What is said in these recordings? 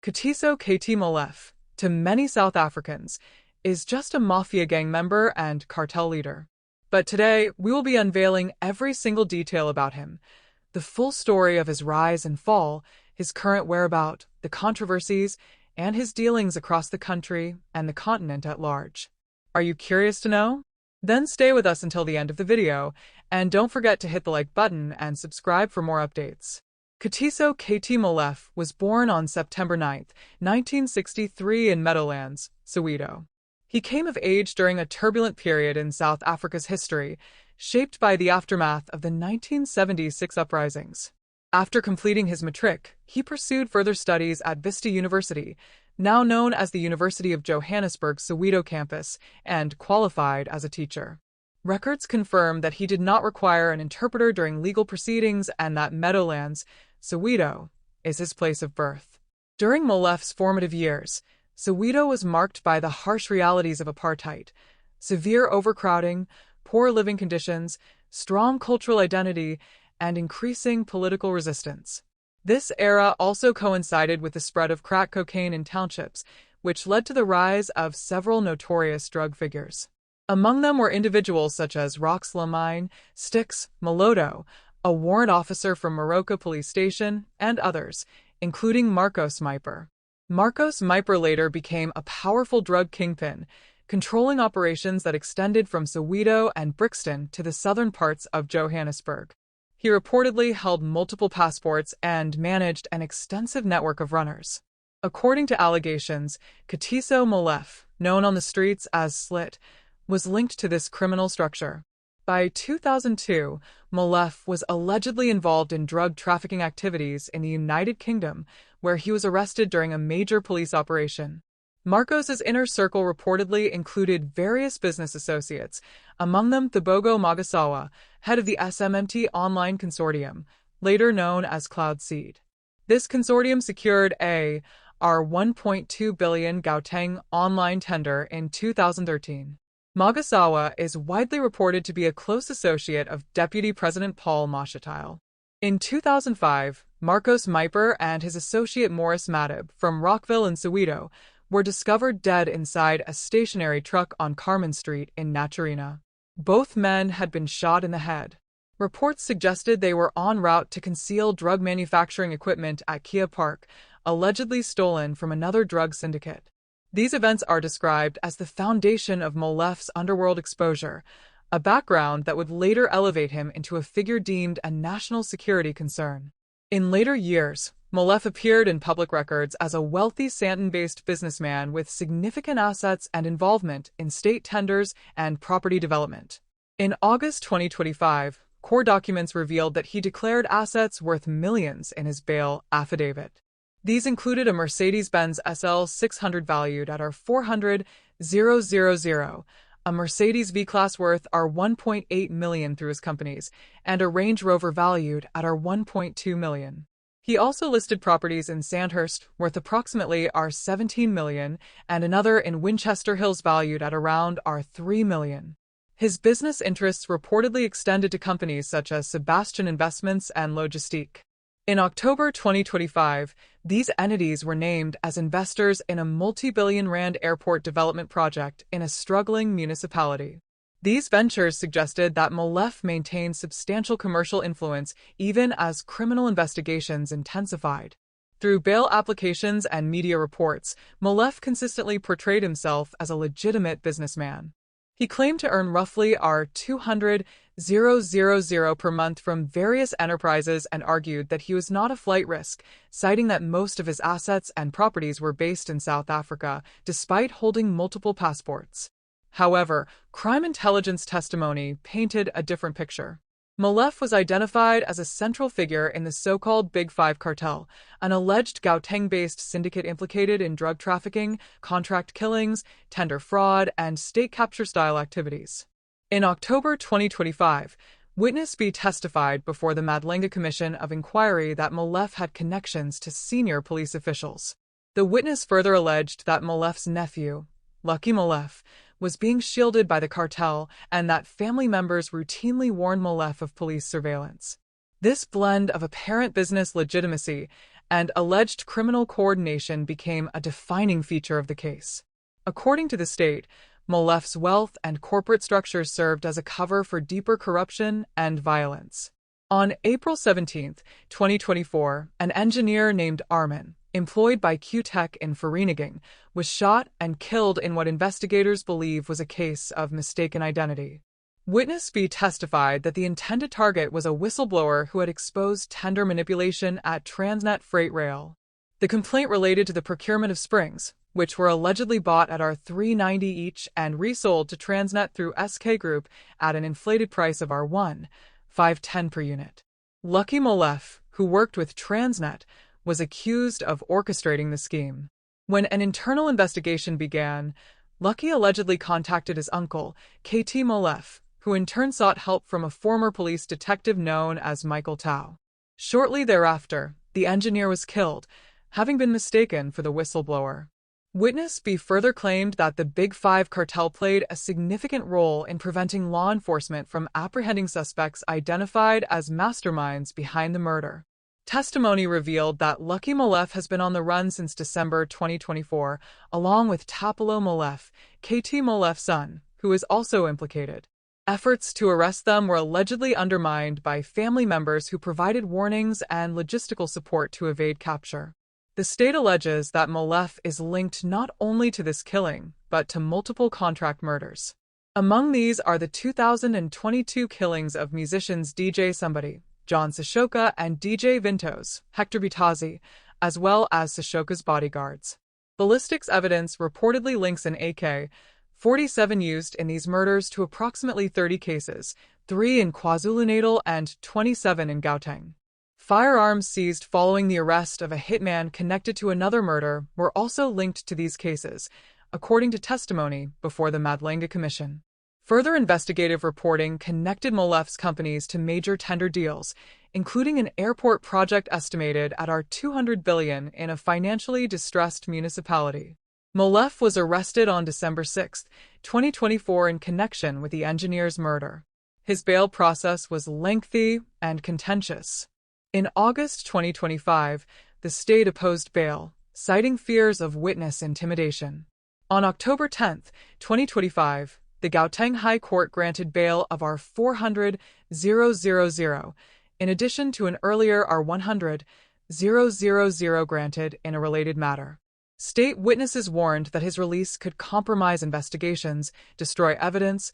Katiso KT Molefe, to many South Africans, is just a mafia gang member and cartel leader. But today, we will be unveiling every single detail about him, the full story of his rise and fall, his current whereabout, the controversies, and his dealings across the country and the continent at large. Are you curious to know? Then stay with us until the end of the video, and don't forget to hit the like button and subscribe for more updates. Katiso KT Molefe was born on September 9, 1963 in Meadowlands, Soweto. He came of age during a turbulent period in South Africa's history, shaped by the aftermath of the 1976 uprisings. After completing his matric, he pursued further studies at Vista University, now known as the University of Johannesburg's Soweto campus, and qualified as a teacher. Records confirm that he did not require an interpreter during legal proceedings and that Meadowlands, Soweto, is his place of birth. During Molefe's formative years, Soweto was marked by the harsh realities of apartheid, severe overcrowding, poor living conditions, strong cultural identity, and increasing political resistance. This era also coincided with the spread of crack cocaine in townships, which led to the rise of several notorious drug figures. Among them were individuals such as Rox Lamine, Sticks, Maloto, a warrant officer from Moroka Police Station, and others, including Marcos Meiper. Marcos Meiper later became a powerful drug kingpin, controlling operations that extended from Soweto and Brixton to the southern parts of Johannesburg. He reportedly held multiple passports and managed an extensive network of runners. According to allegations, Katiso Molefe, known on the streets as Slit, was linked to this criminal structure. By 2002, Molefe was allegedly involved in drug trafficking activities in the United Kingdom, where he was arrested during a major police operation. Marcos's inner circle reportedly included various business associates, among them Thebogo Magasawa, head of the SMMT Online Consortium, later known as Cloud Seed. This consortium secured a R1.2 billion Gauteng online tender in 2013. Magasawa is widely reported to be a close associate of Deputy President Paul Mashatile. In 2005, Marcos Meiper and his associate Morris Matib from Rockville in Soweto were discovered dead inside a stationary truck on Carmen Street in Naturena. Both men had been shot in the head. Reports suggested they were en route to conceal drug manufacturing equipment at Kia Park, allegedly stolen from another drug syndicate. These events are described as the foundation of Molefe's underworld exposure, a background that would later elevate him into a figure deemed a national security concern. In later years, Molefe appeared in public records as a wealthy Sandton-based businessman with significant assets and involvement in state tenders and property development. In August 2025, court documents revealed that he declared assets worth millions in his bail affidavit. These included a Mercedes-Benz SL 600 valued at R400,000, a Mercedes V-Class worth R1.8 million through his companies, and a Range Rover valued at R1.2 million. He also listed properties in Sandhurst worth approximately R17 million and another in Winchester Hills valued at around R3 million. His business interests reportedly extended to companies such as Sebastian Investments and Logistique. In October 2025, these entities were named as investors in a multi-billion rand airport development project in a struggling municipality. These ventures suggested that Molefe maintained substantial commercial influence even as criminal investigations intensified. Through bail applications and media reports, Molefe consistently portrayed himself as a legitimate businessman. He claimed to earn roughly R200,000 per month from various enterprises and argued that he was not a flight risk, citing that most of his assets and properties were based in South Africa, despite holding multiple passports. However, crime intelligence testimony painted a different picture. Molefe was identified as a central figure in the so-called Big Five cartel, an alleged Gauteng-based syndicate implicated in drug trafficking, contract killings, tender fraud, and state capture-style activities. In October 2025, Witness B testified before the Madlenga Commission of Inquiry that Molefe had connections to senior police officials. The witness further alleged that Molefe's nephew, Lucky Molefe, was being shielded by the cartel and that family members routinely warned Molefe of police surveillance. This blend of apparent business legitimacy and alleged criminal coordination became a defining feature of the case. According to the state, Molefe's wealth and corporate structures served as a cover for deeper corruption and violence. On April 17, 2024, an engineer named Armin, employed by Q-Tech in Vereeniging, was shot and killed in what investigators believe was a case of mistaken identity. Witness B testified that the intended target was a whistleblower who had exposed tender manipulation at Transnet Freight Rail. The complaint related to the procurement of springs, which were allegedly bought at R$3.90 each and resold to Transnet through SK Group at an inflated price of R$1,510 per unit. Lucky Molefe, who worked with Transnet, was accused of orchestrating the scheme. When an internal investigation began, Lucky allegedly contacted his uncle, KT Molefe, who in turn sought help from a former police detective known as Michael Tao. Shortly thereafter, the engineer was killed, having been mistaken for the whistleblower. Witness B further claimed that the Big Five cartel played a significant role in preventing law enforcement from apprehending suspects identified as masterminds behind the murder. Testimony revealed that Lucky Molefe has been on the run since December 2024, along with Tapelo Molefe, KT Molefe's son, who is also implicated. Efforts to arrest them were allegedly undermined by family members who provided warnings and logistical support to evade capture. The state alleges that Molefe is linked not only to this killing, but to multiple contract murders. Among these are the 2022 killings of musicians DJ Somebody, John Sashoka, and DJ Vintos, Hector Bitazzi, as well as Sashoka's bodyguards. Ballistics evidence reportedly links an AK-47 used in these murders to approximately 30 cases, 3 in KwaZulu-Natal and 27 in Gauteng. Firearms seized following the arrest of a hitman connected to another murder were also linked to these cases, according to testimony before the Madlenga Commission. Further investigative reporting connected Molefe's companies to major tender deals, including an airport project estimated at R$200 billion in a financially distressed municipality. Molefe was arrested on December 6, 2024 in connection with the engineer's murder. His bail process was lengthy and contentious. In August 2025, the state opposed bail, citing fears of witness intimidation. On October 10, 2025, the Gauteng High Court granted bail of R$400,000, in addition to an earlier R$100,000 granted in a related matter. State witnesses warned that his release could compromise investigations, destroy evidence,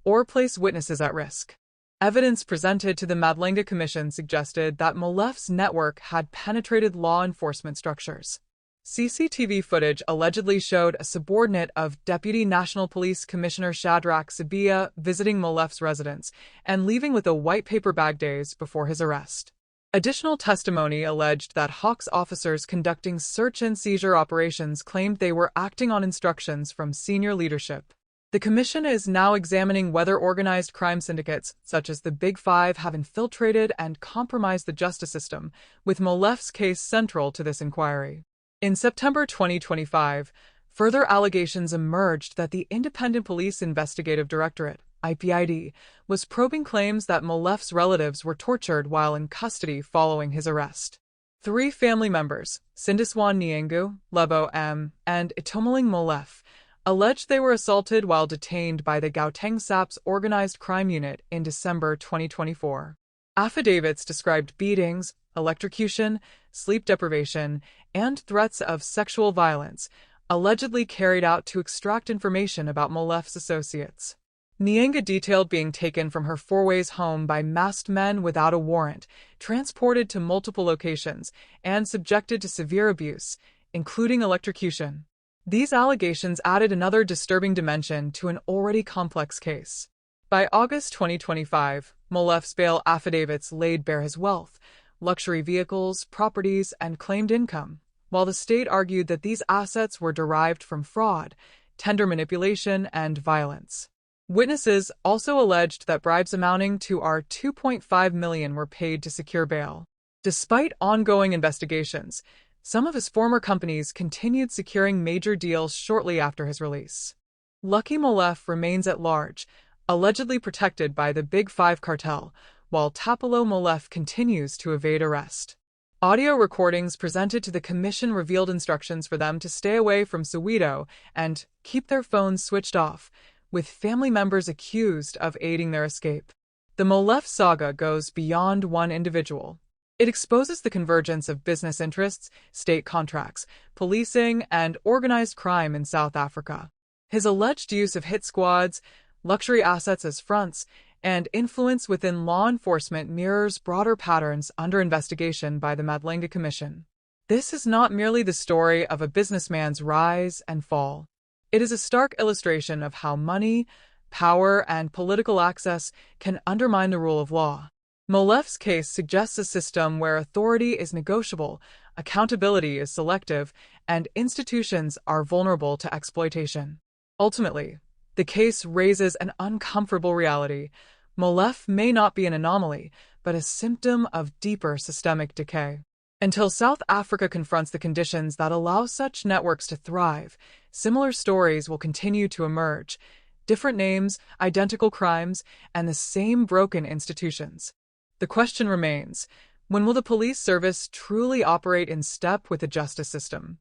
or place witnesses at risk. Evidence presented to the Madlenga Commission suggested that Molefe's network had penetrated law enforcement structures. CCTV footage allegedly showed a subordinate of Deputy National Police Commissioner Shadrach Sibiya visiting Molefe's residence and leaving with a white paper bag days before his arrest. Additional testimony alleged that Hawks officers conducting search and seizure operations claimed they were acting on instructions from senior leadership. The Commission is now examining whether organized crime syndicates, such as the Big Five, have infiltrated and compromised the justice system, with Molefe's case central to this inquiry. In September 2025, further allegations emerged that the Independent Police Investigative Directorate, IPID, was probing claims that Molefe's relatives were tortured while in custody following his arrest. 3 family members, Sindiswan Nyengu, Lebo M., and Itomaling Molefe, alleged they were assaulted while detained by the Gauteng SAP's organized crime unit in December 2024. Affidavits described beatings, electrocution, sleep deprivation, and threats of sexual violence, allegedly carried out to extract information about Molefe's associates. Nyenga detailed being taken from her four-ways home by masked men without a warrant, transported to multiple locations, and subjected to severe abuse, including electrocution. These allegations added another disturbing dimension to an already complex case. By August 2025, Molefe's bail affidavits laid bare his wealth, luxury vehicles, properties, and claimed income, while the state argued that these assets were derived from fraud, tender manipulation, and violence. Witnesses also alleged that bribes amounting to R$2.5 million were paid to secure bail. Despite ongoing investigations, some of his former companies continued securing major deals shortly after his release. Lucky Molefe remains at large, allegedly protected by the Big Five cartel, while Tapelo Molefe continues to evade arrest. Audio recordings presented to the commission revealed instructions for them to stay away from Soweto and keep their phones switched off, with family members accused of aiding their escape. The Molefe saga goes beyond one individual. It exposes the convergence of business interests, state contracts, policing, and organized crime in South Africa. His alleged use of hit squads, luxury assets as fronts, and influence within law enforcement mirrors broader patterns under investigation by the Madlenga Commission. This is not merely the story of a businessman's rise and fall. It is a stark illustration of how money, power, and political access can undermine the rule of law. Molefe's case suggests a system where authority is negotiable, accountability is selective, and institutions are vulnerable to exploitation. Ultimately, the case raises an uncomfortable reality. Molefe may not be an anomaly, but a symptom of deeper systemic decay. Until South Africa confronts the conditions that allow such networks to thrive, similar stories will continue to emerge. Different names, identical crimes, and the same broken institutions. The question remains, when will the police service truly operate in step with the justice system?